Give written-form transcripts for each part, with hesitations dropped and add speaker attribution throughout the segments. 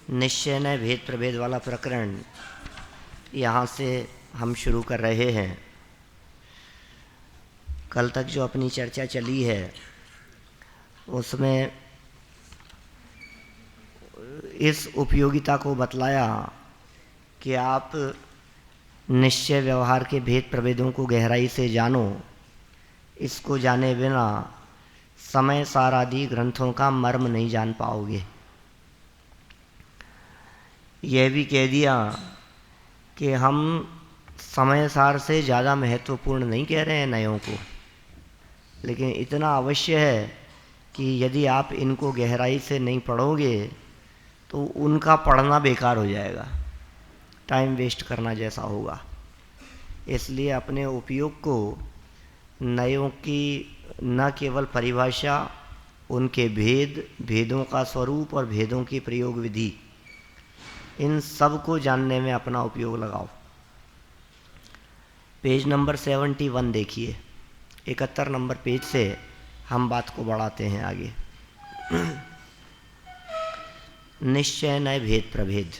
Speaker 1: निश्चय नय भेद प्रभेद वाला प्रकरण यहाँ से हम शुरू कर रहे हैं। कल तक जो अपनी चर्चा चली है उसमें इस उपयोगिता को बतलाया कि आप निश्चय व्यवहार के भेद प्रभेदों को गहराई से जानो। इसको जाने बिना समय सार आदि ग्रंथों का मर्म नहीं जान पाओगे। यह भी कह दिया कि हम समय सार से ज़्यादा महत्वपूर्ण नहीं कह रहे हैं नयों को, लेकिन इतना अवश्य है कि यदि आप इनको गहराई से नहीं पढ़ोगे तो उनका पढ़ना बेकार हो जाएगा, टाइम वेस्ट करना जैसा होगा। इसलिए अपने उपयोग को नयों की न केवल परिभाषा, उनके भेद, भेदों का स्वरूप और भेदों की प्रयोग विधि, इन सब को जानने में अपना उपयोग लगाओ। पेज नंबर 71 देखिए, 71 नंबर पेज से हम बात को बढ़ाते हैं आगे। निश्चय नय भेद प्रभेद।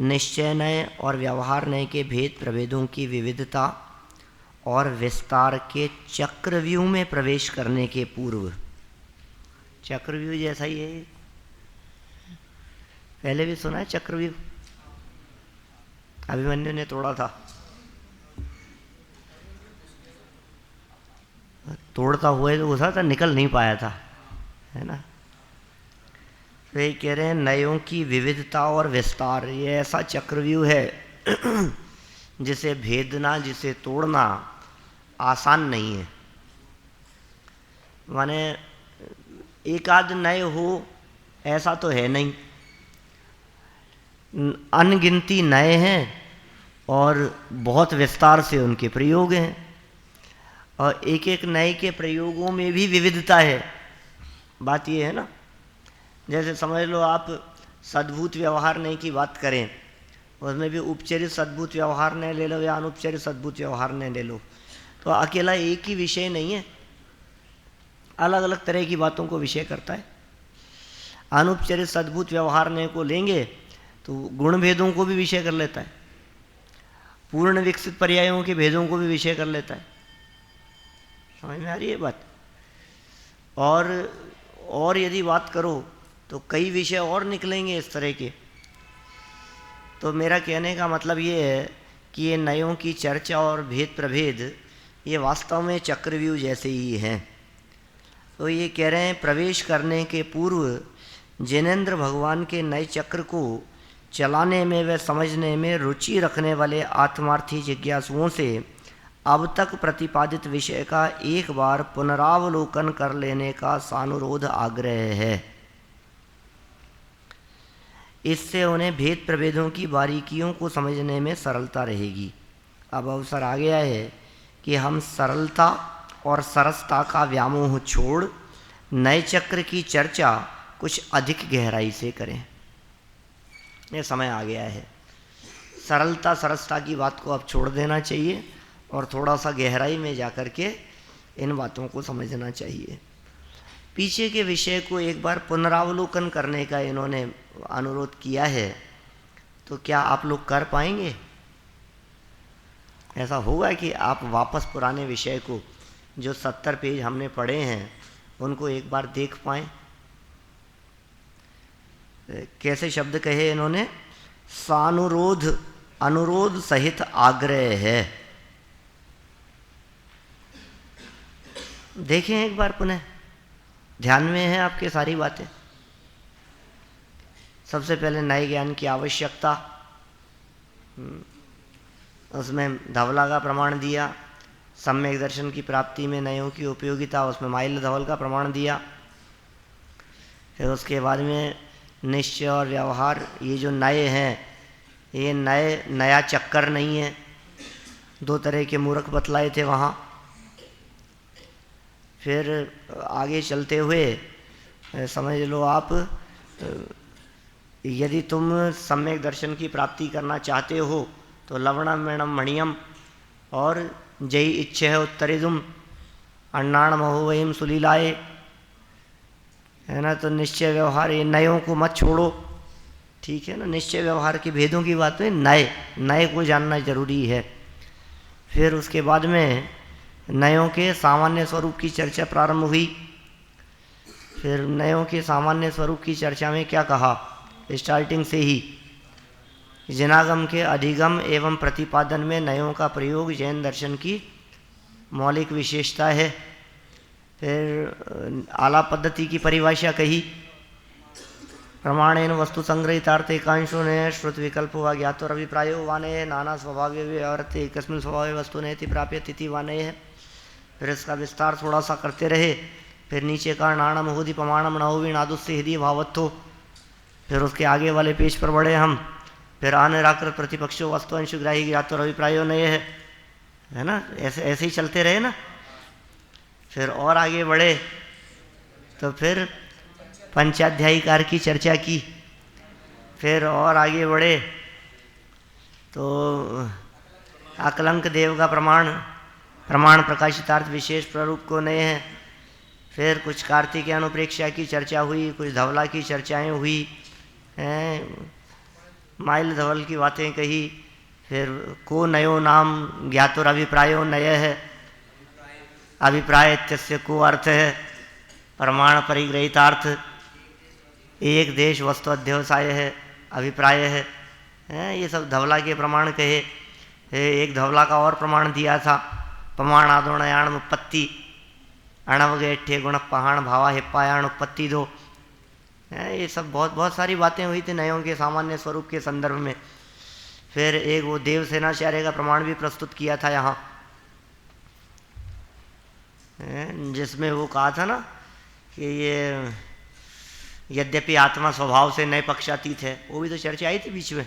Speaker 1: निश्चय नय और व्यवहार नय के भेद प्रभेदों की विविधता और विस्तार के चक्रव्यूह में प्रवेश करने के पूर्व, चक्रव्यूह जैसा ही है, पहले भी सुना है चक्रव्यूह, अभिमन्यु ने तोड़ा था, तोड़ता हुआ तो घुसा था, निकल नहीं पाया था, है ना। तो ये कह रहे हैं नयों की विविधता और विस्तार, ये ऐसा चक्रव्यूह है जिसे भेदना, जिसे तोड़ना आसान नहीं है। माने एक आध नए हो ऐसा तो है नहीं, अनगिनती नए हैं और बहुत विस्तार से उनके प्रयोग हैं, और एक एक नए के प्रयोगों में भी विविधता है। बात ये है ना, जैसे समझ लो आप सद्भूत व्यवहार नय की बात करें, उसमें भी उपचरित सद्भूत व्यवहार नय ले लो या अनुपचरित सद्भूत व्यवहार नय ले लो, तो अकेला एक ही विषय नहीं है, अलग अलग तरह की बातों को विषय करता है। अनुपचरित सद्भूत व्यवहार नय को लेंगे तो गुण भेदों को भी विषय कर लेता है, पूर्ण विकसित पर्यायों के भेदों को भी विषय कर लेता है। समझ में आ रही है बात। और यदि बात करो तो कई विषय और निकलेंगे इस तरह के। तो मेरा कहने का मतलब ये है कि ये नयों की चर्चा और भेद प्रभेद ये वास्तव में चक्रव्यूह जैसे ही हैं। तो ये कह रहे हैं प्रवेश करने के पूर्व जिनेंद्र भगवान के नए चक्र को चलाने में व समझने में रुचि रखने वाले आत्मार्थी जिज्ञासुओं से अब तक प्रतिपादित विषय का एक बार पुनरावलोकन कर लेने का सानुरोध आग्रह है। इससे उन्हें भेद प्रभेदों की बारीकियों को समझने में सरलता रहेगी। अब अवसर आ गया है कि हम सरलता और सरसता का व्यामोह छोड़ नए चक्र की चर्चा कुछ अधिक गहराई से करें। यह समय आ गया है, सरलता सरसता की बात को अब छोड़ देना चाहिए और थोड़ा सा गहराई में जाकर के इन बातों को समझना चाहिए। पीछे के विषय को एक बार पुनरावलोकन करने का इन्होंने अनुरोध किया है, तो क्या आप लोग कर पाएंगे? ऐसा होगा कि आप वापस पुराने विषय को, जो 70 पेज हमने पढ़े हैं, उनको एक बार देख पाएं? कैसे शब्द कहे इन्होंने? सानुरोध, अनुरोध सहित आग्रह है। देखें एक बार पुनः, ध्यान में है आपके सारी बातें। सबसे पहले नए ज्ञान की आवश्यकता, उसमें धवला का प्रमाण दिया। सम्यक दर्शन की प्राप्ति में नयों की उपयोगिता, उसमें माइल धवल का प्रमाण दिया। फिर उसके बाद में निश्चय और व्यवहार, ये जो नए हैं, ये नया चक्कर नहीं है, दो तरह के मूर्ख बतलाए थे वहाँ। फिर आगे चलते हुए समझ लो आप, यदि तुम सम्यक दर्शन की प्राप्ति करना चाहते हो तो लवणम मेणम मणियम और जय इच्छे उत्तरिदुम अन्नाण महोवयम सुलीलाए, है ना। तो निश्चय व्यवहार, ये नयों को मत छोड़ो, ठीक है ना। निश्चय व्यवहार के भेदों की बात है, नए नए को जानना जरूरी है। फिर उसके बाद में नयों के सामान्य स्वरूप की चर्चा प्रारंभ हुई। फिर नयों के सामान्य स्वरूप की चर्चा में क्या कहा, स्टार्टिंग से ही जनागम के अधिगम एवं प्रतिपादन में नयों का प्रयोग जैन दर्शन की मौलिक विशेषता है। फिर आलाप पद्धति की परिभाषा कही, प्रमाणेन वस्तु संग्रहितार्थ एकांशो ने श्रुत विकल्प व ज्ञात और अभिप्रायो वाने नाना स्वभाव्य व्यवहारते एकस्मिन् स्वभाव वस्तु ने प्राप्य तिथि वाने है। फिर इसका विस्तार थोड़ा सा करते रहे। फिर नीचे का नाणम होदि प्रमाणम नवि नादुस्य हृदय भावत्थो। फिर उसके आगे वाले पेज पर बढ़े हम। फिर अनिराकृत प्रतिपक्षो वस्तु अंशुग्राही ज्ञात और अभिप्रायो नए है ना। ऐसे ऐसे ही चलते रहे ना। फिर और आगे बढ़े तो फिर पंचाध्यायीकार की चर्चा की। फिर और आगे बढ़े तो अकलंक देव का प्रमाण प्रकाशितार्थ विशेष प्ररूप को नए हैं। फिर कुछ कार्तिक अनुप्रेक्षा की चर्चा हुई, कुछ धवला की चर्चाएं हुई हैं, माइल धवल की बातें कही। फिर को नयो नाम ज्ञात और अभिप्रायो नय है, अभिप्राय इत्यस्य को अर्थ है, प्रमाण परिग्रहितार्थ, एक देश वस्तु अध्यवसाय है, अभिप्राय है, ये सब धवला के प्रमाण कहे। एक धवला का और प्रमाण दिया था, प्रमाण आदोणयाण उत्पत्ति अणवगेठ्य गुण पहाण भावा हिप्पायाण उत्पत्ति दो। ये सब बहुत सारी बातें हुई थी नयों के सामान्य स्वरूप के संदर्भ में। फिर एक वो देवसेनाचार्य का प्रमाण भी प्रस्तुत किया था यहाँ, जिसमें वो कहा था ना कि ये यद्यपि आत्मा स्वभाव से नए पक्षातीत है, वो भी तो चर्चा आई थी बीच में।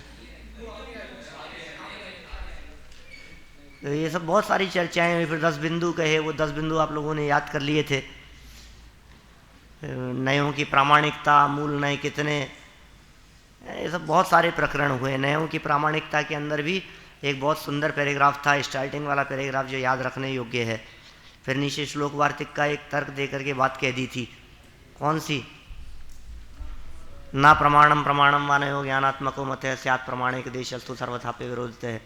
Speaker 1: तो ये सब बहुत सारी चर्चाएं हुई। फिर 10 बिंदु कहे, वो 10 बिंदु आप लोगों ने याद कर लिए थे। नयों की प्रामाणिकता, मूल नय कितने, ये सब बहुत सारे प्रकरण हुए। नयों की प्रामाणिकता के अंदर भी एक बहुत सुंदर पैराग्राफ था, स्टार्टिंग वाला पैराग्राफ जो याद रखने योग्य है। फिर नीचे श्लोक वार्तिक का एक तर्क दे करके बात कह दी थी, कौन सी, ना प्रमाणम प्रमाणम व नयो ज्ञानात्मको मत है स्यात् प्रमाणिक देशस्तु सर्वथा पे विरोधित है।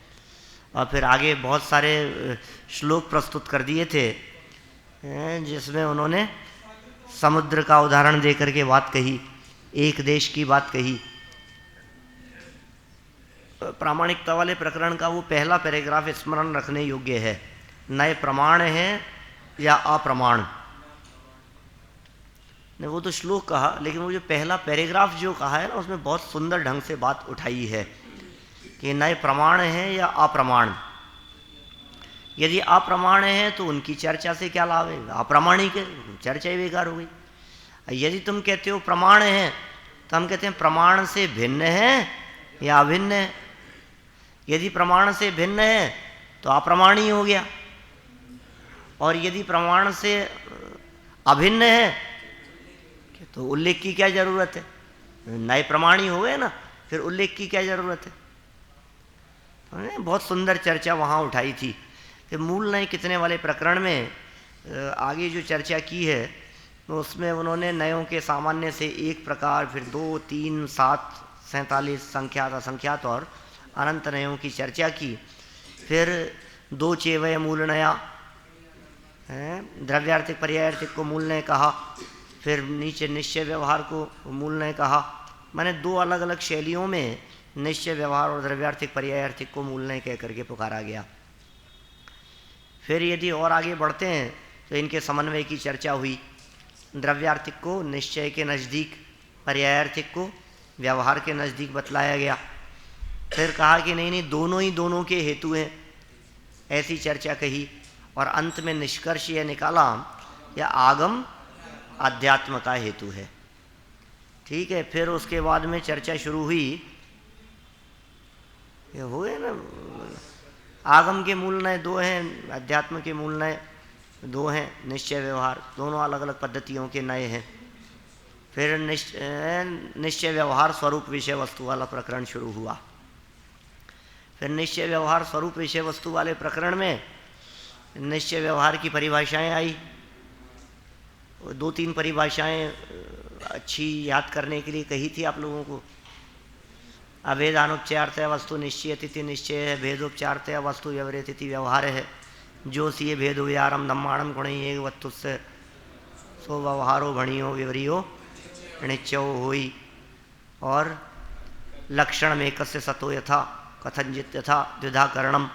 Speaker 1: और फिर आगे बहुत सारे श्लोक प्रस्तुत कर दिए थे जिसमें उन्होंने समुद्र का उदाहरण दे करके बात कही, एक देश की बात कही। प्रामाणिकता वाले प्रकरण का वो पहला पैराग्राफ स्मरण रखने योग्य है। नए प्रमाण है या अप्रमाण, ने वो तो श्लोक कहा, लेकिन वो जो पहला पैराग्राफ जो कहा है ना, उसमें बहुत सुंदर ढंग से बात उठाई है कि नए प्रमाण है या अप्रमाण। यदि अप्रमाण है तो उनकी चर्चा से क्या लाभ है, अप्रामाणिक है, चर्चा ही बेकार हो गई। यदि तुम कहते हो प्रमाण है तो हम कहते हैं प्रमाण से भिन्न है या अभिन्न है। यदि प्रमाण से भिन्न है तो अप्रमाणी हो गया, और यदि प्रमाण से अभिन्न है तो उल्लेख की क्या जरूरत है, नए प्रमाणी हो गए ना, फिर उल्लेख की क्या जरूरत है। बहुत सुंदर चर्चा वहाँ उठाई थी। कि मूल नए कितने वाले प्रकरण में आगे जो चर्चा की है, तो उसमें उन्होंने नयों के सामान्य से एक प्रकार, फिर 2, 3, 7, 47 संख्यात असंख्यात और अनंत नयों की चर्चा की। फिर 2 चेवय मूल नया, द्रव्यार्थिक पर्यायार्थिक को मूल नय कहा। फिर नीचे निश्चय व्यवहार को मूल नय कहा। मैंने 2 अलग अलग शैलियों में निश्चय व्यवहार और द्रव्यार्थिक पर्यायार्थिक को मूल नय कह करके पुकारा गया। फिर यदि और आगे बढ़ते हैं तो इनके समन्वय की चर्चा हुई। द्रव्यार्थिक को निश्चय के नज़दीक, पर्यायार्थिक को व्यवहार के नज़दीक बतलाया गया। फिर कहा कि नहीं दोनों ही दोनों के हेतु हैं, ऐसी चर्चा कही। और अंत में निष्कर्ष यह निकाला या आगम अध्यात्म का हेतु है। ठीक है। फिर उसके बाद में चर्चा शुरू हुई, ये हुए ना, आगम के मूल नय 2 हैं, अध्यात्म के मूल नय 2 हैं, निश्चय व्यवहार दोनों अलग अलग पद्धतियों के नए हैं। फिर निश्चय व्यवहार स्वरूप विषय वस्तु वाला प्रकरण शुरू हुआ। फिर निश्चय व्यवहार स्वरूप विषय वस्तु वाले प्रकरण में निश्चय व्यवहार की परिभाषाएं आई। 2-3 परिभाषाएं अच्छी याद करने के लिए कही थी आप लोगों को। अभेदानुपचारतया वस्तु निश्चय तिथि निश्चय है, भेदोपचारतया वस्तु व्यवहार तिथि व्यवहार है। जो सी भेद विहारम धम्माणम गुण एक वस्तुस्य सो व्यवहारो भणियो विवरियो निश्चयो होई। और लक्षण में कस्य सतो यथा कथंजित यथा द्विधा करणम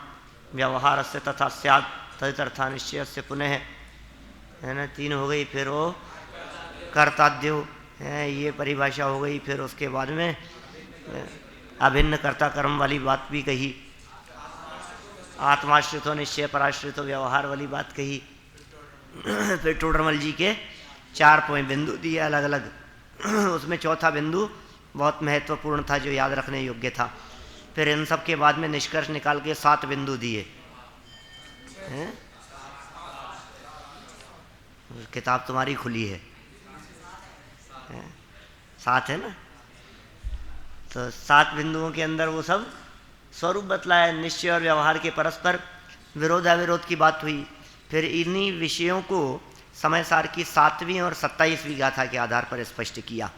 Speaker 1: व्यवहार से तथा स्यात् तदितर्था निश्चय से पुनः, है ना, 3 हो गई। फिर वो कर्ताद्यो है, ये परिभाषा हो गई। फिर उसके बाद में अभिन्न कर्ता कर्म वाली बात भी कही, आत्माश्रितो निश्चय पराश्रितो व्यवहार वाली बात कही। फिर टोडरमल जी के 4 पॉइंट बिंदु दिए अलग अलग। उसमें चौथा बिंदु बहुत महत्वपूर्ण था, जो याद रखने योग्य था। फिर इन सब के बाद में निष्कर्ष निकाल के 7 बिंदु दिए। किताब तुम्हारी खुली है, 7 है ना। तो 7 बिंदुओं के अंदर वो सब स्वरूप बतलाया। निश्चय और व्यवहार के परस्पर विरोधाविरोध की बात हुई। फिर इन्हीं विषयों को समय सार की 7वीं और 27वीं गाथा के आधार पर स्पष्ट किया,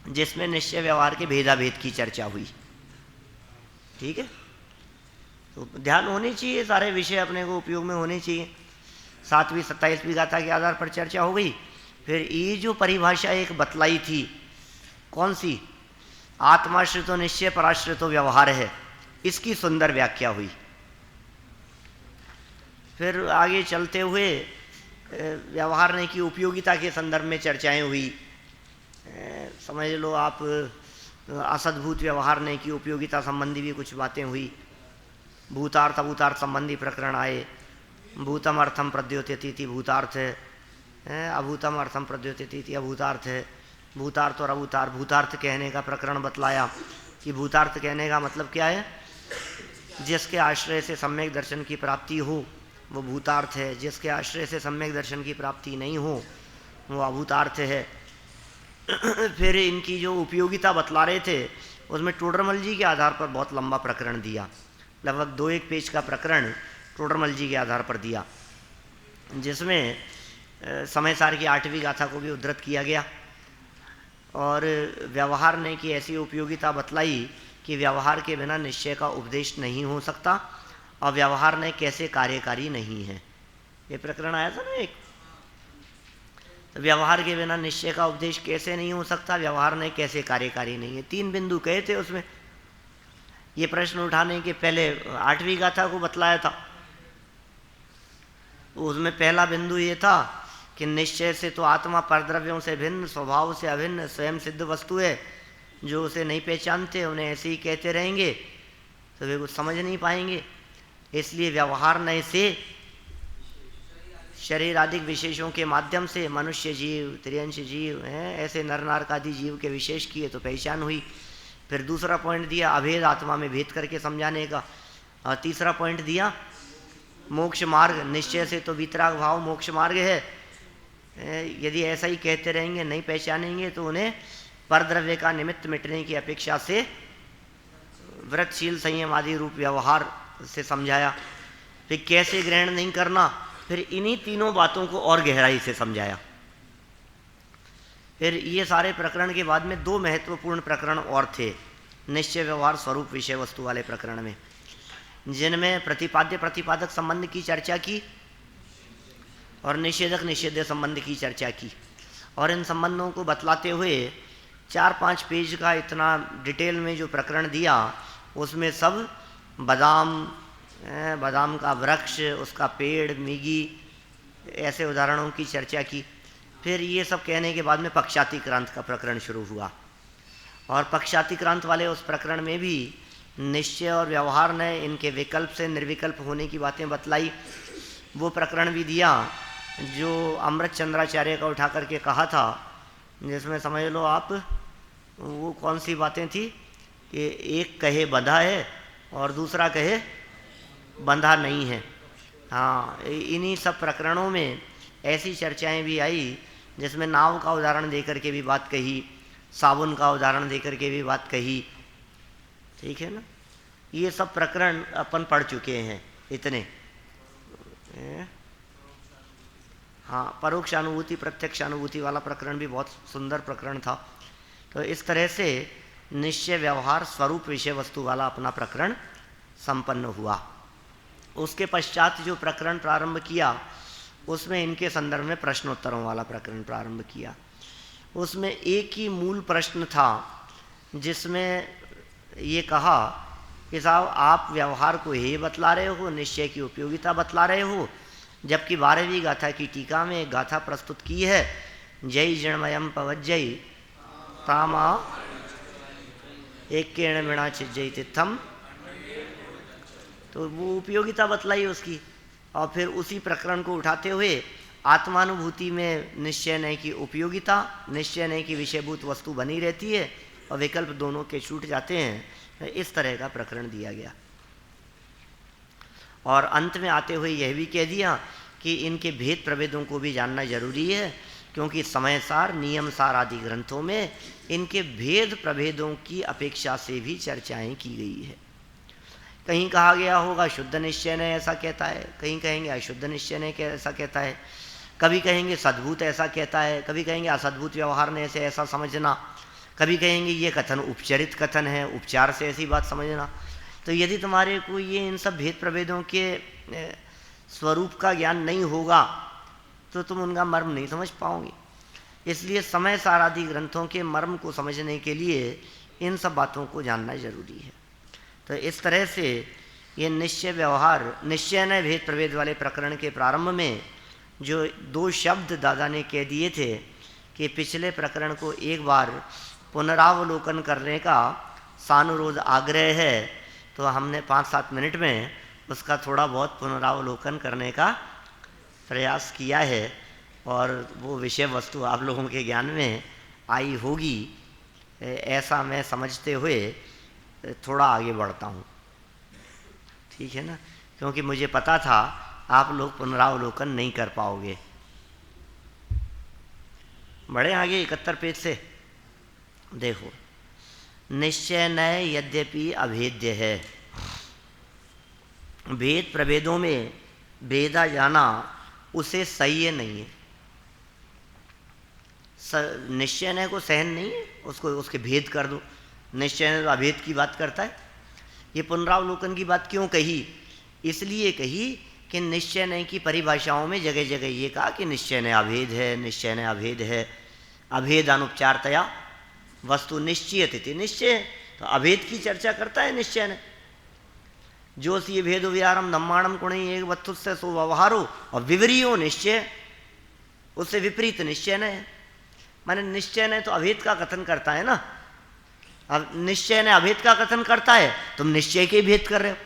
Speaker 1: जिसमें निश्चय व्यवहार के भेदाभेद की चर्चा हुई। ठीक है, तो ध्यान होनी चाहिए, सारे विषय अपने को उपयोग में होने चाहिए। 7वीं 27वीं गाथा के आधार पर चर्चा हो गई। फिर ये जो परिभाषा एक बतलाई थी, कौन सी, आत्माश्रितो निश्चय पराश्रितो व्यवहार है, इसकी सुंदर व्याख्या हुई। फिर आगे चलते हुए व्यवहार की उपयोगिता के संदर्भ में चर्चाएं हुई। समझ लो आप, असद्भूत व्यवहार की उपयोगिता संबंधी भी कुछ बातें हुई। भूतार्थ अभूतार्थ संबंधी प्रकरण आए। भूतम अर्थम प्रद्योत्यति भूतार्थ है, अभूतम अर्थम प्रद्योत्यति अभूतार्थ है। भूतार्थ और अभूतार्थ, भूतार्थ कहने का प्रकरण बतलाया कि भूतार्थ कहने का मतलब क्या है, जिसके आश्रय से सम्यक दर्शन की प्राप्ति हो वो भूतार्थ है, जिसके आश्रय से सम्यक दर्शन की प्राप्ति नहीं हो वो अभूतार्थ है। फिर इनकी जो उपयोगिता बतला रहे थे, उसमें टोडरमल जी के आधार पर बहुत लंबा प्रकरण दिया, लगभग 2-1 पेज का प्रकरण टोडरमल जी के आधार पर दिया, जिसमें समय सार की 8वीं गाथा को भी उद्धृत किया गया। और व्यवहार ने की ऐसी उपयोगिता बतलाई कि व्यवहार के बिना निश्चय का उपदेश नहीं हो सकता, और व्यवहार ने कैसे कार्यकारी नहीं है। ये प्रकरण आया था ना एक, तो व्यवहार के बिना निश्चय का उपदेश कैसे नहीं हो सकता, व्यवहार ने कैसे कार्यकारी नहीं है। 3 बिंदु कहे थे उसमें। ये प्रश्न उठाने के पहले 8वीं गाथा को बतलाया था। उसमें पहला बिंदु ये था कि निश्चय से तो आत्मा परद्रव्यों से भिन्न, स्वभाव से अभिन्न, स्वयं सिद्ध वस्तु है। जो उसे नहीं पहचानते उन्हें ऐसे ही कहते रहेंगे तो वे कुछ समझ नहीं पाएंगे। इसलिए व्यवहार नए से शरीर आदि विशेषों के माध्यम से मनुष्य जीव, त्रियंश जीव हैं, ऐसे नर नारक आदि जीव के विशेष किए तो पहचान हुई। फिर दूसरा पॉइंट दिया अभेद आत्मा में भेद करके समझाने का। और तीसरा पॉइंट दिया मोक्ष मार्ग, निश्चय से तो वितराग भाव मोक्ष मार्ग है। यदि ऐसा ही कहते रहेंगे, नहीं पहचानेंगे, तो उन्हें परद्रव्य का निमित्त मिटने की अपेक्षा से व्रतशील संयम आदि रूप व्यवहार से समझाया। फिर कैसे ग्रहण नहीं करना, फिर इन्हीं तीनों बातों को और गहराई से समझाया। फिर ये सारे प्रकरण के बाद में 2 महत्वपूर्ण प्रकरण और थे निश्चय व्यवहार स्वरूप विषय वस्तु वाले प्रकरण में, जिनमें प्रतिपाद्य प्रतिपादक संबंध की चर्चा की और निषेधक निषेध्य संबंध की चर्चा की। और इन संबंधों को बतलाते हुए 4-5 पेज का इतना डिटेल में जो प्रकरण दिया, उसमें सब बादाम का वृक्ष, उसका पेड़, मिगी, ऐसे उदाहरणों की चर्चा की। फिर ये सब कहने के बाद में पक्षातिक्रांत का प्रकरण शुरू हुआ। और पक्षातिक्रांत वाले उस प्रकरण में भी निश्चय और व्यवहार ने इनके विकल्प से निर्विकल्प होने की बातें बतलाई। वो प्रकरण भी दिया जो अमृत चंद्राचार्य का उठा करके कहा था, जिसमें समझ लो आप वो कौन सी बातें थी कि एक कहे बंधा है और दूसरा कहे बंधा नहीं है। हाँ, इन्हीं सब प्रकरणों में ऐसी चर्चाएं भी आई जिसमें नाव का उदाहरण देकर के भी बात कही, साबुन का उदाहरण देकर के भी बात कही। ठीक है ना, ये सब प्रकरण अपन पढ़ चुके हैं इतने। हाँ, परोक्षानुभूति प्रत्यक्षानुभूति वाला प्रकरण भी बहुत सुंदर प्रकरण था। तो इस तरह से निश्चय व्यवहार स्वरूप विषय वस्तु वाला अपना प्रकरण संपन्न हुआ। उसके पश्चात जो प्रकरण प्रारंभ किया उसमें इनके संदर्भ में प्रश्नोत्तरों वाला प्रकरण प्रारंभ किया। उसमें एक ही मूल प्रश्न था जिसमें ये कहा कि साहब आप व्यवहार को ही बतला रहे हो, निश्चय की उपयोगिता बतला रहे हो, जबकि 12वीं गाथा की टीका में एक गाथा प्रस्तुत की है, जय जणमयम पवज्जयी तामा एक केण मिणा छिज्जयी तिथम, तो वो उपयोगिता बतलाई उसकी। और फिर उसी प्रकरण को उठाते हुए आत्मानुभूति में निश्चय नय की उपयोगिता, निश्चय नय की विषयभूत वस्तु बनी रहती है और विकल्प दोनों के छूट जाते हैं, इस तरह का प्रकरण दिया गया। और अंत में आते हुए यह भी कह दिया कि इनके भेद प्रभेदों को भी जानना जरूरी है, क्योंकि समयसार नियमसार आदि ग्रंथों में इनके भेद प्रभेदों की अपेक्षा से भी चर्चाएं की गई है। कहीं कहा गया होगा शुद्ध निश्चय ने ऐसा कहता है, कहीं कहेंगे अशुद्ध निश्चय ने ऐसा कहता है, कभी कहेंगे सद्भूत ऐसा कहता है, कभी कहेंगे असद्भूत व्यवहार ने से ऐसा समझना, कभी कहेंगे ये कथन उपचरित कथन है, उपचार से ऐसी बात समझना। तो यदि तुम्हारे को ये इन सब भेद प्रभेदों के स्वरूप का ज्ञान नहीं होगा तो तुम उनका मर्म नहीं समझ पाओगे। इसलिए समय सार आदि ग्रंथों के मर्म को समझने के लिए इन सब बातों को जानना जरूरी है। तो इस तरह से ये निश्चय व्यवहार निश्चय न भेद प्रभेद वाले प्रकरण के प्रारंभ में जो 2 शब्द दादा ने कह दिए थे कि पिछले प्रकरण को एक बार पुनरावलोकन करने का सानुरोध आग्रह है, तो हमने 5-7 मिनट में उसका थोड़ा बहुत पुनरावलोकन करने का प्रयास किया है और वो विषय वस्तु आप लोगों के ज्ञान में आई होगी, ऐसा मैं समझते हुए थोड़ा आगे बढ़ता हूँ। ठीक है ना, क्योंकि मुझे पता था आप लोग पुनरावलोकन नहीं कर पाओगे। बढ़े आगे 71 पेज से देखो, निश्चय नय यद्यपि अभेद्य है, भेद प्रभेदों में भेदा जाना उसे सह्य नहीं है। निश्चय नय को सहन नहीं है, उसको उसके भेद कर दो। निश्चय नय तो अभेद की बात करता है। ये पुनरावलोकन की बात क्यों कही? इसलिए कही कि निश्चय नय की परिभाषाओं में जगह जगह ये कहा कि निश्चय नय अभेद है, निश्चय नय अभेद है, अभेद अनुपचारतया वस्तु निश्चयति, निश्चय तो अभेद की चर्चा करता है निश्चय नय। जो सी भेदो व्यारम धम्माणम कुणी एक वस्तु से सो व्यवहारो, और विवरियो निश्चय, उससे विपरीत निश्चय नय। माने निश्चय नय तो अभेद का कथन करता है ना। अब निश्चय ने अभेद का कथन करता है, तुम निश्चय के भेद कर रहे हो।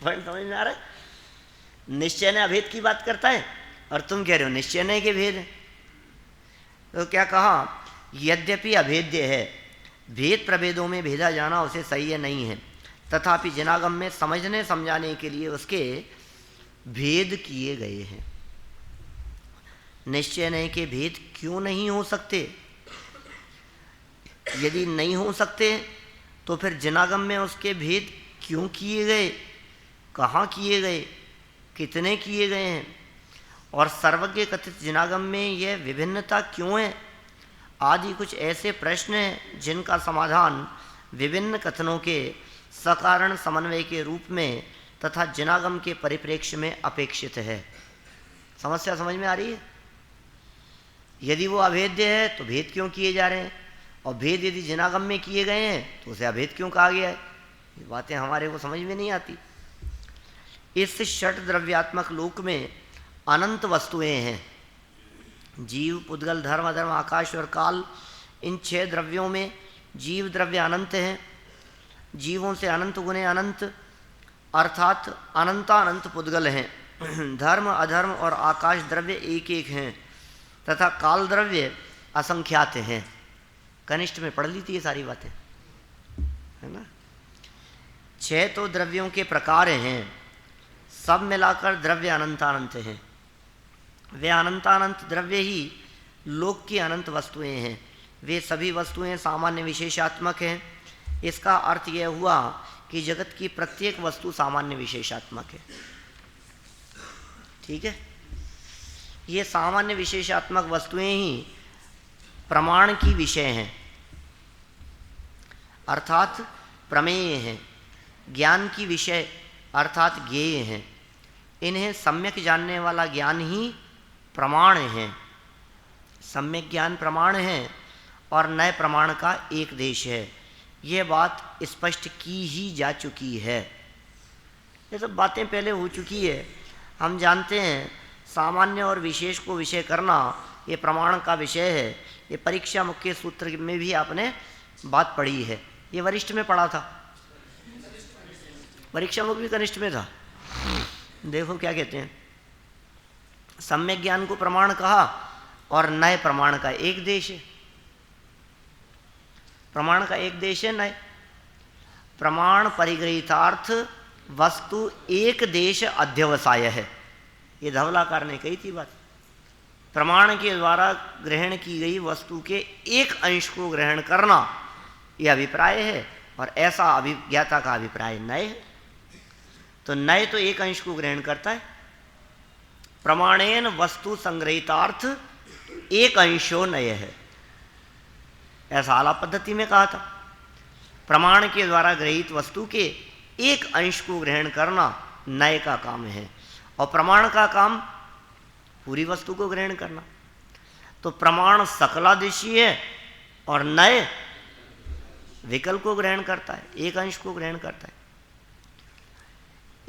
Speaker 1: पॉइंट समझ में आ रहा है? निश्चय ने अभेद की बात करता है और तुम कह रहे हो निश्चय ने के भेद है। तो क्या कहा? यद्यपि अभेद्य है, भेद प्रभेदों में भेदा जाना उसे सही नहीं है, तथापि जनागम में समझने समझाने के लिए उसके भेद किए गए हैं। निश्चय नय के भेद क्यों नहीं हो सकते? यदि नहीं हो सकते तो फिर जनागम में उसके भेद क्यों किए गए, कहाँ किए गए, कितने किए गए हैं, और सर्वज्ञ कथित जनागम में यह विभिन्नता क्यों है, आदि कुछ ऐसे प्रश्न हैं जिनका समाधान विभिन्न कथनों के सकारण समन्वय के रूप में तथा जनागम के परिप्रेक्ष्य में अपेक्षित है। समस्या समझ में आ रही है? यदि वो अभेद्य है तो भेद क्यों किए जा रहे हैं, और भेद यदि जनागम में किए गए हैं तो उसे अभेद क्यों कहा गया है? ये बातें हमारे को समझ में नहीं आती। इस षट द्रव्यात्मक लोक में अनंत वस्तुएं हैं। जीव, पुद्गल, धर्म, अधर्म, आकाश और काल, इन 6 द्रव्यों में जीव द्रव्य अनंत हैं। जीवों से अनंत गुने अनंत, अर्थात अनंतानंत पुद्गल हैं। धर्म, अधर्म और आकाश द्रव्य एक एक हैं तथा काल द्रव्य असंख्यात हैं। कनिष्ठ में पढ़ ली थी ये सारी बातें, है ना। 6 तो द्रव्यों के प्रकार हैं, सब मिलाकर द्रव्य अनंतानंत हैं। वे अनंतानंत द्रव्य ही लोक की अनंत वस्तुएं हैं। वे सभी वस्तुएं सामान्य विशेषात्मक हैं। इसका अर्थ यह हुआ कि जगत की प्रत्येक वस्तु सामान्य विशेषात्मक है। ठीक है। ये सामान्य विशेषात्मक वस्तुएं ही प्रमाण की विषय हैं, अर्थात प्रमेय हैं, ज्ञान की विषय अर्थात ज्ञेय हैं। इन्हें सम्यक जानने वाला ज्ञान ही प्रमाण है। सम्यक ज्ञान प्रमाण है और नए प्रमाण का एक देश है। यह बात स्पष्ट की ही जा चुकी है। ये सब बातें पहले हो चुकी है। हम जानते हैं सामान्य और विशेष को विषय करना ये प्रमाण का विषय है। ये परीक्षा मुख्य सूत्र में भी आपने बात पढ़ी है। ये वरिष्ठ में पढ़ा था, परीक्षा मुख भी कनिष्ठ में था। देखो क्या कहते हैं, सम्यक ज्ञान को प्रमाण कहा और नए प्रमाण का एक देश है। प्रमाण का एक देश है नए। प्रमाण परिगृहीतार्थ वस्तु एक देश अध्यवसाय है। ये धवलाकार ने कही थी बात। प्रमाण के द्वारा ग्रहण की गई वस्तु के एक अंश को ग्रहण करना यह अभिप्राय है, और ऐसा अभिज्ञाता का अभिप्राय नए है। तो नए तो एक अंश को ग्रहण करता है। प्रमाणेन वस्तु संग्रहितार्थ एक अंशो नय है, ऐसा आलाप पद्धति में कहा था। प्रमाण के द्वारा ग्रहित वस्तु के एक अंश को ग्रहण करना नय का काम है, और प्रमाण का काम पूरी वस्तु को ग्रहण करना। तो प्रमाण सकलादेशी है और नय विकल्प को ग्रहण करता है, एक अंश को ग्रहण करता है।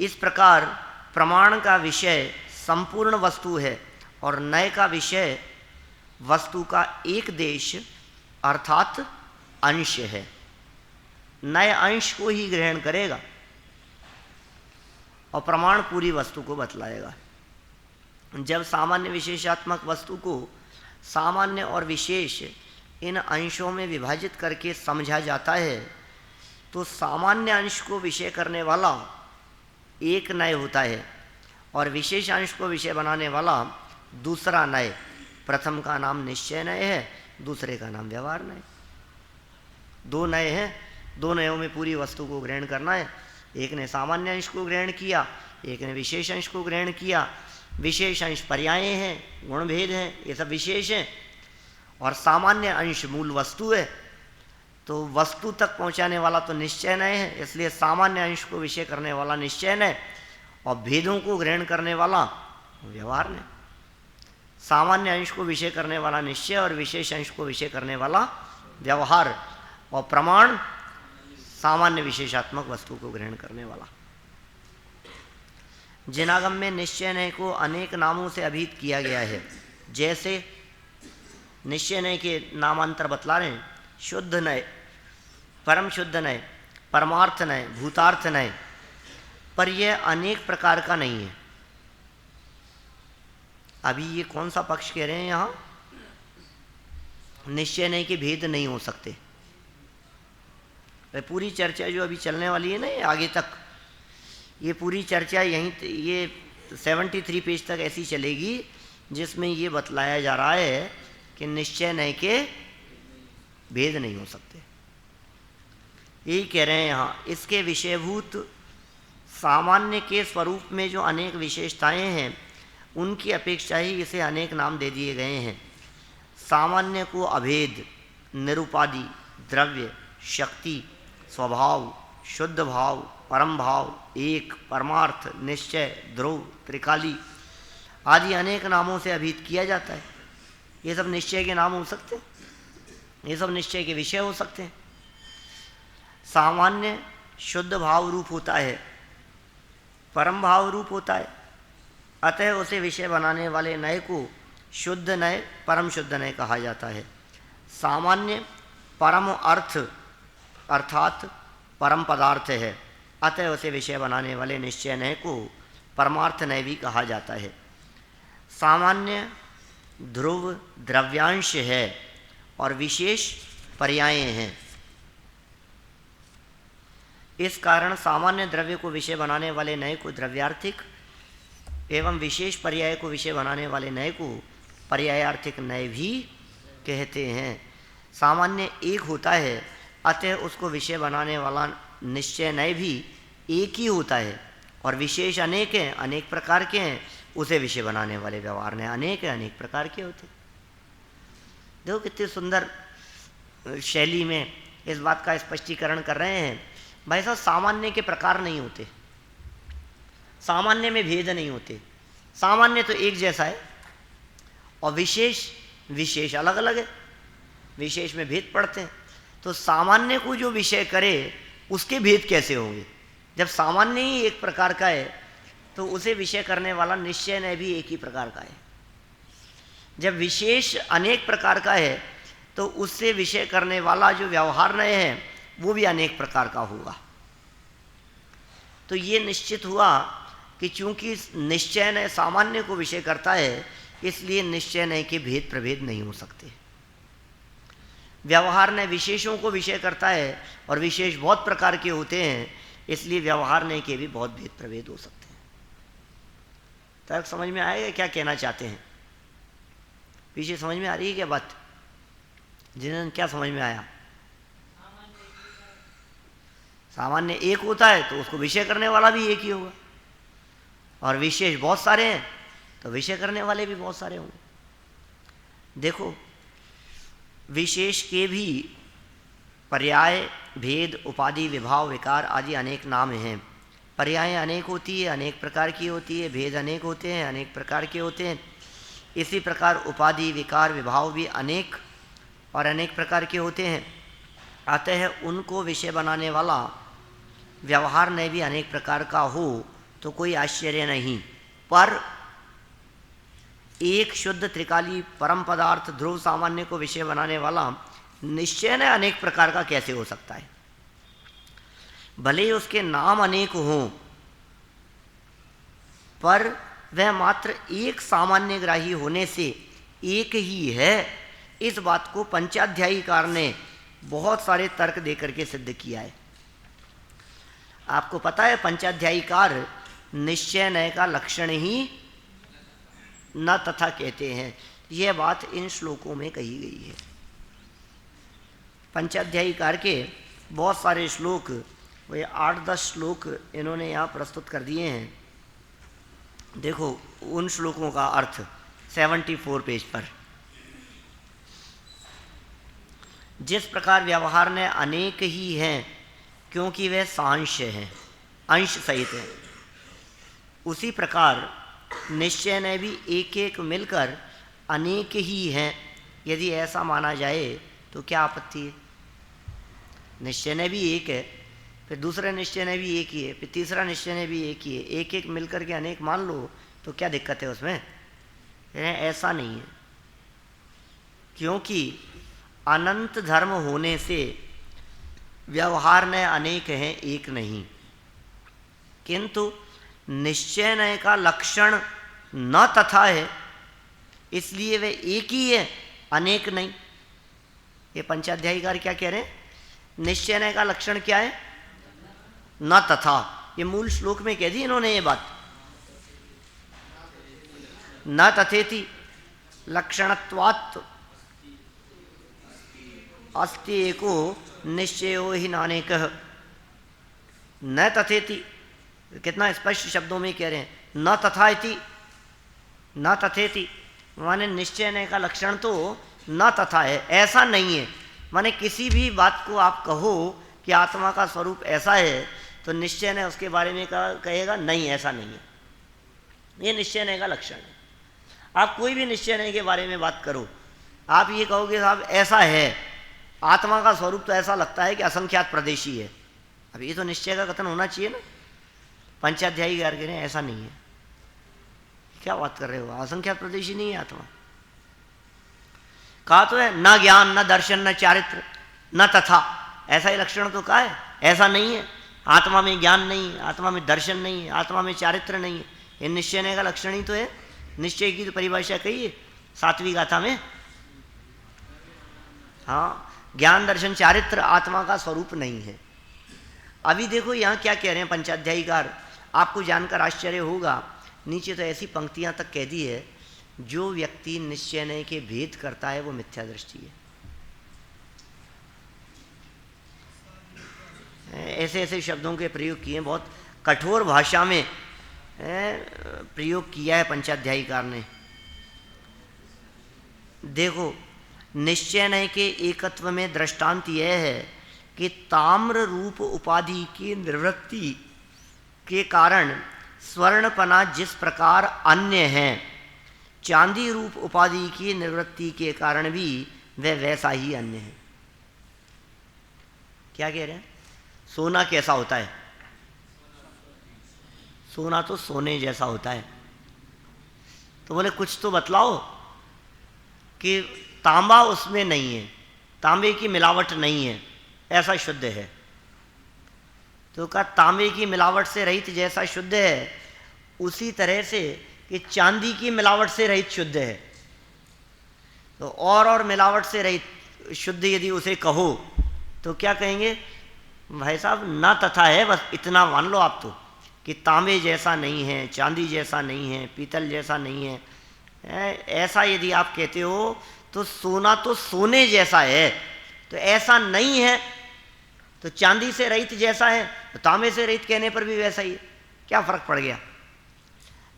Speaker 1: इस प्रकार प्रमाण का विषय संपूर्ण वस्तु है और नय का विषय वस्तु का एक देश अर्थात अंश है। नए अंश को ही ग्रहण करेगा और प्रमाण पूरी वस्तु को बतलाएगा। जब सामान्य विशेषात्मक वस्तु को सामान्य और विशेष इन अंशों में विभाजित करके समझा जाता है, तो सामान्य अंश को विषय करने वाला एक नय होता है और विशेष अंश को विषय बनाने वाला दूसरा नय। प्रथम का नाम निश्चय नय है, दूसरे का नाम व्यवहार नय। दो नय हैं, दो नयों में पूरी वस्तु को ग्रहण करना है। एक ने सामान्य अंश को ग्रहण किया, एक ने विशेष अंश को ग्रहण किया। विशेष अंश पर्याय हैं, गुण भेद हैं, ये सब विशेष हैं, और सामान्य अंश मूल वस्तु है। तो वस्तु तक पहुंचाने वाला तो निश्चय नय है, इसलिए सामान्य अंश को विषय करने वाला निश्चय नय और भेदों को ग्रहण करने वाला व्यवहार नय। सामान्य अंश को विषय करने वाला निश्चय और विशेष अंश को विषय करने वाला व्यवहार, और प्रमाण सामान्य विशेषात्मक वस्तु को ग्रहण करने वाला। जिनागम में निश्चय नय को अनेक नामों से अभिहित किया गया है। जैसे निश्चय नय के नामांतर बतला रहे हैं, शुद्ध नय, परम शुद्ध नय, परमार्थ नय, भूतार्थ नय, पर यह अनेक प्रकार का नहीं है। अभी ये कौन सा पक्ष कह रहे हैं यहाँ? निश्चय नय के भेद नहीं हो सकते। पूरी चर्चा जो अभी चलने वाली है ना, ये आगे तक, ये पूरी चर्चा यहीं ये 73 पेज तक ऐसी चलेगी, जिसमें ये बतलाया जा रहा है कि निश्चय नय के भेद नहीं हो सकते। यही कह रहे हैं यहाँ। इसके विषयभूत सामान्य के स्वरूप में जो अनेक विशेषताएं हैं, उनकी अपेक्षा ही इसे अनेक नाम दे दिए गए हैं। सामान्य को अभेद, निरुपाधि, द्रव्य, शक्ति, स्वभाव, शुद्ध भाव, परम भाव, एक, परमार्थ, निश्चय, ध्रुव, त्रिकाली आदि अनेक नामों से अभिहित किया जाता है। ये सब निश्चय के नाम हो सकते हैं, ये सब निश्चय के विषय हो सकते हैं। सामान्य शुद्ध भाव रूप होता है, परम भाव रूप होता है, अतः उसे विषय बनाने वाले नय को शुद्ध नय, परम शुद्ध नय कहा जाता है। सामान्य परम अर्थ अर्थात परम पदार्थ है, अतः उसे विषय बनाने वाले निश्चय नय को परमार्थ नय भी कहा जाता है। सामान्य ध्रुव द्रव्यांश है और विशेष पर्याय हैं। इस कारण सामान्य द्रव्य को विषय बनाने वाले नय को द्रव्यार्थिक एवं विशेष पर्याय को विषय बनाने वाले नय को पर्यायार्थिक नय भी कहते हैं। सामान्य एक होता है, अतः उसको विषय बनाने वाला निश्चय नय भी एक ही होता है, और विशेष अनेक हैं, अनेक प्रकार के हैं, उसे विषय बनाने वाले व्यवहार ने अनेक प्रकार के होते। देखो कितनी सुंदर शैली में इस बात का स्पष्टीकरण कर रहे हैं। भाई साहब, सामान्य के प्रकार नहीं होते, सामान्य में भेद नहीं होते। सामान्य तो एक जैसा है और विशेष अलग अलग है, विशेष में भेद पड़ते हैं। तो सामान्य को जो विषय करे उसके भेद कैसे होंगे? जब सामान्य ही एक प्रकार का है तो उसे विषय करने वाला निश्चय न भी एक ही प्रकार का है। जब विशेष अनेक प्रकार का है तो उससे विषय करने वाला जो व्यवहार नय है वो भी अनेक प्रकार का होगा। तो ये निश्चित हुआ कि चूंकि निश्चय नय सामान्य को विषय करता है, इसलिए निश्चय नय के भेद प्रभेद नहीं हो सकते। व्यवहार नय विशेषों को विषय करता है और विशेष बहुत प्रकार के होते हैं, इसलिए व्यवहार नय के भी बहुत भेद प्रभेद हो सकते हैं। तर्क समझ में आएगा क्या कहना चाहते हैं? पीछे समझ में आ रही है क्या बात? जिन्हें क्या समझ में आया? सामान्य एक होता है तो उसको विषय करने वाला भी एक ही होगा, और विशेष बहुत सारे हैं तो विषय करने वाले भी बहुत सारे होंगे। देखो, विशेष के भी पर्याय, भेद, उपाधि, विभाव, विकार आदि अनेक नाम हैं। पर्याय अनेक होती है, अनेक प्रकार की होती है। भेद अनेक होते हैं, अनेक प्रकार के होते हैं। इसी प्रकार उपाधि, विकार, विभाव भी अनेक और अनेक प्रकार के होते हैं। अतः उनको विषय बनाने वाला व्यवहार ने भी अनेक प्रकार का हो तो कोई आश्चर्य नहीं। पर एक शुद्ध त्रिकाली परम पदार्थ ध्रुव सामान्य को विषय बनाने वाला निश्चय न अनेक प्रकार का कैसे हो सकता है? भले ही उसके नाम अनेक हों, पर वह मात्र एक सामान्यग्राही होने से एक ही है। इस बात को पंचाध्यायीकार ने बहुत सारे तर्क देकर के सिद्ध किया है। आपको पता है, पंचाध्यायीकार निश्चय नय का लक्षण ही न तथा कहते हैं। यह बात इन श्लोकों में कही गई है। पंचाध्यायीकार के बहुत सारे श्लोक, वे 8-10 श्लोक इन्होंने यहाँ प्रस्तुत कर दिए हैं। देखो उन श्लोकों का अर्थ 74 पेज पर। जिस प्रकार व्यवहार ने अनेक ही हैं क्योंकि वे सांश हैं, अंश सहित हैं, उसी प्रकार निश्चय ने भी एक एक मिलकर अनेक ही हैं। यदि ऐसा माना जाए तो क्या आपत्ति है? निश्चय ने भी एक है, फिर दूसरा निश्चय ने भी एक ही है, फिर तीसरा निश्चय ने भी एक ही है। एक एक मिलकर के अनेक मान लो तो क्या दिक्कत है उसमें? ऐसा नहीं है, क्योंकि अनंत धर्म होने से व्यवहार नय अनेक हैं, एक नहीं। किंतु निश्चय नय का लक्षण न तथा है, इसलिए वे एक ही है, अनेक नहीं। ये पंचाध्यायीकार क्या कह रहे हैं? निश्चय नय का लक्षण क्या है? न तथा। ये मूल श्लोक में कह दी इन्होंने ये बात। न तथेति लक्षणत्वात् अस्ति एको निश्चयो ही नानेकः। न तथेति, कितना स्पष्ट शब्दों में कह रहे हैं। न तथा इति, न तथेति माने निश्चय नय का लक्षण तो न तथा है, ऐसा नहीं है। माने किसी भी बात को आप कहो कि आत्मा का स्वरूप ऐसा है तो निश्चय नय उसके बारे में कहेगा नहीं, ऐसा नहीं है। ये निश्चय नय का लक्षण है। आप कोई भी निश्चय नय के बारे में बात करो, आप ये कहोगे साहब ऐसा है, आत्मा का स्वरूप तो ऐसा लगता है कि असंख्यात प्रदेशी है। अब ये तो निश्चय का कथन होना चाहिए ना। पंचाध्यायी कह रहे हैं ऐसा नहीं है। क्या बात कर रहे हो? असंख्यात प्रदेशी नहीं है आत्मा। कहा तो है न ज्ञान, न दर्शन, न चारित्र, न तथा। ऐसा ही लक्षण तो कहा है, ऐसा नहीं है। आत्मा में ज्ञान नहीं है, आत्मा में दर्शन नहीं है, आत्मा में चारित्र नहीं है। ये निश्चय नय का लक्षण ही तो है। निश्चय की तो परिभाषा कही है 7वीं गाथा में। हाँ, ज्ञान दर्शन चारित्र आत्मा का स्वरूप नहीं है। अभी देखो यहाँ क्या कह रहे हैं पंचाध्यायीकार, आपको जानकर आश्चर्य होगा। नीचे तो ऐसी पंक्तियां तक कह दी है, जो व्यक्ति निश्चय नय के भेद करता है वो मिथ्या दृष्टि है। ऐसे ऐसे शब्दों के प्रयोग किए बहुत कठोर भाषा में प्रयोग किया है पंचाध्यायीकार ने। देखो, निश्चय नय के एकत्व में दृष्टांत यह है कि ताम्र रूप उपाधि की निवृत्ति के कारण स्वर्णपना जिस प्रकार अन्य है, चांदी रूप उपाधि की निवृत्ति के कारण भी वह वैसा ही अन्य है। क्या कह रहे हैं? सोना कैसा होता है? सोना तो सोने जैसा होता है। तो बोले कुछ तो बतलाओ कि तांबा उसमें नहीं है, तांबे की मिलावट नहीं है, ऐसा शुद्ध है। तो कहा तांबे की मिलावट से रहित जैसा शुद्ध है, उसी तरह से कि चांदी की मिलावट से रहित शुद्ध है। तो और मिलावट से रहित शुद्ध यदि उसे कहो तो क्या कहेंगे? भाई साहब ना तथा है, बस इतना मान लो आप तो कि तांबे जैसा नहीं है, चांदी जैसा नहीं है, पीतल जैसा नहीं है। ऐसा यदि आप कहते हो तो सोना तो सोने जैसा है, तो ऐसा नहीं है तो चांदी से रहित जैसा है, तो तांबे से रहित कहने पर भी वैसा ही है। क्या फर्क पड़ गया?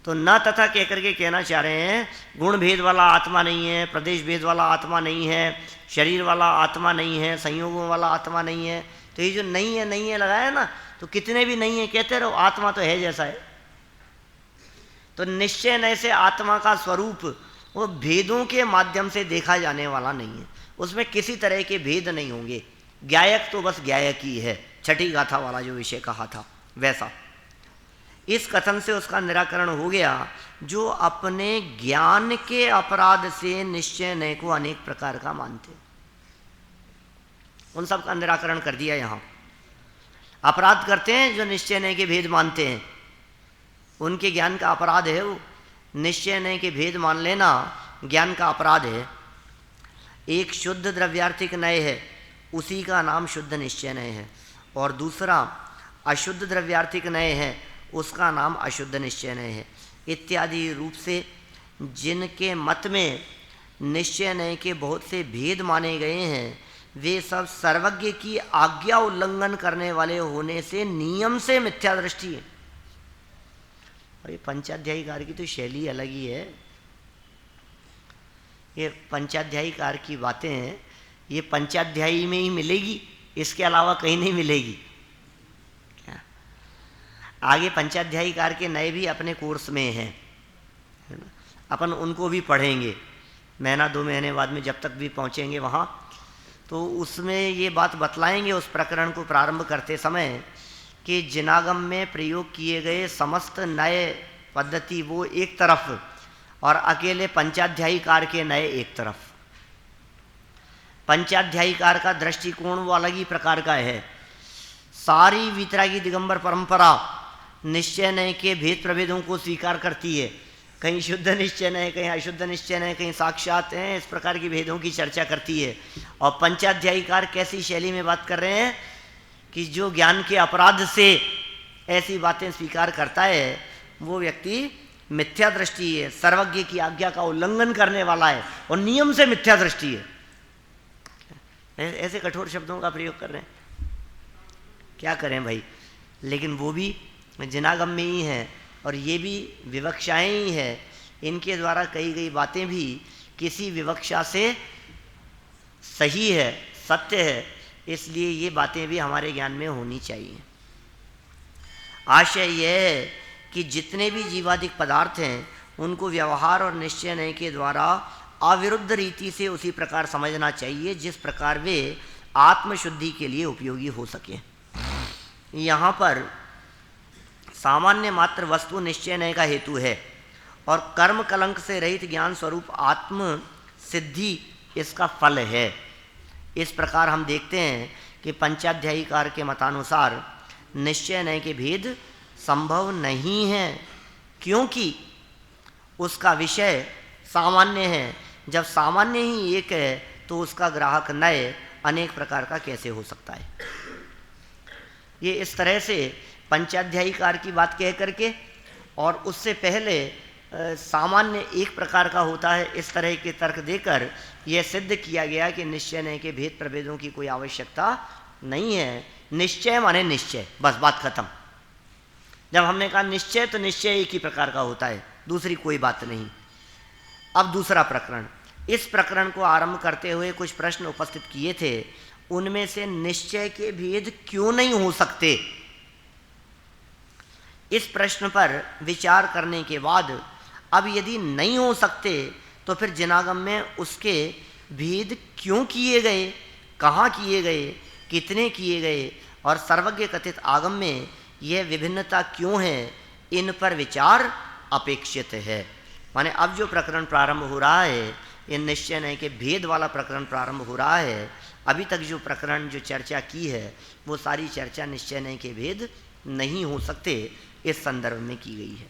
Speaker 1: तो न तथा कह करके कहना चाह रहे हैं गुण भेद वाला आत्मा नहीं है, प्रदेश भेद वाला आत्मा नहीं है, शरीर वाला आत्मा नहीं है, संयोगों वाला आत्मा नहीं है। तो ये जो नहीं है लगाया ना, तो कितने भी नहीं है कहते रहो, आत्मा तो है जैसा है। तो निश्चय नय से आत्मा का स्वरूप वो भेदों के माध्यम से देखा जाने वाला नहीं है, उसमें किसी तरह के भेद नहीं होंगे। ज्ञायक तो बस ज्ञायक ही है, छठी गाथा वाला जो विषय कहा था वैसा। इस कथन से उसका निराकरण हो गया। जो अपने ज्ञान के अपराध से निश्चय नय को अनेक प्रकार का मानते, उन सब का निराकरण कर दिया। यहाँ अपराध करते हैं जो निश्चय नय के भेद मानते हैं, उनके ज्ञान का अपराध है वो। निश्चय नय के भेद मान लेना ज्ञान का अपराध है। एक शुद्ध द्रव्यार्थिक नय है, उसी का नाम शुद्ध निश्चय नय है, और दूसरा अशुद्ध द्रव्यार्थिक नय है, उसका नाम अशुद्ध निश्चय नय है। इत्यादि रूप से जिनके मत में निश्चय नय के बहुत से भेद माने गए हैं, वे सब सर्वज्ञ की आज्ञा उल्लंघन करने वाले होने से नियम से मिथ्या दृष्टि है। और ये पंचाध्यायीकार की तो शैली अलग ही है। ये पंचाध्यायीकार की बातें हैं, ये पंचाध्यायी में ही मिलेगी, इसके अलावा कहीं नहीं मिलेगी। क्या आगे पंचाध्यायीकार के नए भी अपने कोर्स में हैं, अपन उनको भी पढ़ेंगे महीना 2 महीने बाद में, जब तक भी पहुँचेंगे वहाँ, तो उसमें ये बात बतलाएंगे उस प्रकरण को प्रारंभ करते समय कि जिनागम में प्रयोग किए गए समस्त नए पद्धति वो एक तरफ, और अकेले पंचाध्यायीकार के नए एक तरफ। पंचाध्यायीकार का दृष्टिकोण वो अलग ही प्रकार का है। सारी वीतरागी दिगंबर परंपरा निश्चय नय के भेद प्रभेदों को स्वीकार करती है। कहीं शुद्ध निश्चय नय, कहीं अशुद्ध निश्चय नय, कहीं साक्षात हैं, इस प्रकार की भेदों की चर्चा करती है। और पंचाध्यायीकार कैसी शैली में बात कर रहे हैं कि जो ज्ञान के अपराध से ऐसी बातें स्वीकार करता है, वो व्यक्ति मिथ्या दृष्टि है, सर्वज्ञ की आज्ञा का उल्लंघन करने वाला है, और नियम से मिथ्या दृष्टि है। ऐसे कठोर शब्दों का प्रयोग कर रहे हैं, क्या करें भाई। लेकिन वो भी जिनागम में ही है, और ये भी विवक्षाएं ही है। इनके द्वारा कही गई बातें भी किसी विवक्षा से सही है, सत्य है, इसलिए ये बातें भी हमारे ज्ञान में होनी चाहिए। आशय यह है कि जितने भी जीवादिक पदार्थ हैं, उनको व्यवहार और निश्चय नय के द्वारा अविरुद्ध रीति से उसी प्रकार समझना चाहिए जिस प्रकार वे आत्मशुद्धि के लिए उपयोगी हो सके। यहाँ पर सामान्य मात्र वस्तु निश्चय नय का हेतु है, और कर्म कलंक से रहित ज्ञान स्वरूप आत्म सिद्धि इसका फल है। इस प्रकार हम देखते हैं कि पंचाध्यायीकार के मतानुसार निश्चय नय के भेद संभव नहीं है, क्योंकि उसका विषय सामान्य है। जब सामान्य ही एक है तो उसका ग्राहक नय अनेक प्रकार का कैसे हो सकता है। ये इस तरह से पंचाध्यायीकार की बात कह करके, और उससे पहले सामान्य एक प्रकार का होता है, इस तरह के तर्क देकर यह सिद्ध किया गया कि निश्चय नय के भेद प्रभेदों की कोई आवश्यकता नहीं है। निश्चय माने निश्चय, बस बात खत्म। जब हमने कहा निश्चय, तो निश्चय एक ही प्रकार का होता है, दूसरी कोई बात नहीं। अब दूसरा प्रकरण, इस प्रकरण को आरंभ करते हुए कुछ प्रश्न उपस्थित किए थे, उनमें से निश्चय के भेद क्यों नहीं हो सकते, इस प्रश्न पर विचार करने के बाद अब यदि नहीं हो सकते तो फिर जिनागम में उसके भेद क्यों किए गए, कहाँ किए गए, कितने किए गए, और सर्वज्ञ कथित आगम में यह विभिन्नता क्यों है, इन पर विचार अपेक्षित है। माने अब जो प्रकरण प्रारंभ हो रहा है, ये निश्चय नहीं के भेद वाला प्रकरण प्रारंभ हो रहा है। अभी तक जो प्रकरण जो चर्चा की है वो सारी चर्चा निश्चय नहीं के भेद नहीं हो सकते इस संदर्भ में की गई है।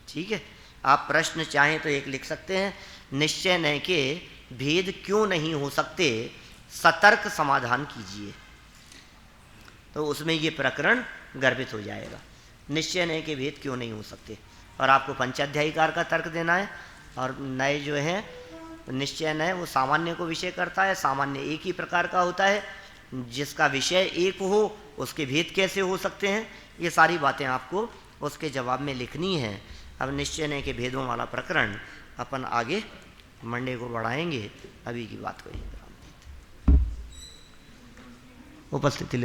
Speaker 1: ठीक है, आप प्रश्न चाहें तो एक लिख सकते हैं, निश्चय नहीं के भेद क्यों नहीं हो सकते, सतर्क समाधान कीजिए, तो उसमें ये प्रकरण गर्भित हो जाएगा। निश्चय नहीं के भेद क्यों नहीं हो सकते, और आपको पंचाध्यायीकार का तर्क देना है। और नए जो है निश्चय नय वो सामान्य को विषय करता है, सामान्य एक ही प्रकार का होता है, जिसका विषय एक हो उसके भेद कैसे हो सकते हैं, ये सारी बातें आपको उसके जवाब में लिखनी है। अब निश्चय नय के भेदों वाला प्रकरण अपन आगे मंडे को बढ़ाएंगे। अभी की बात को उपस्थिति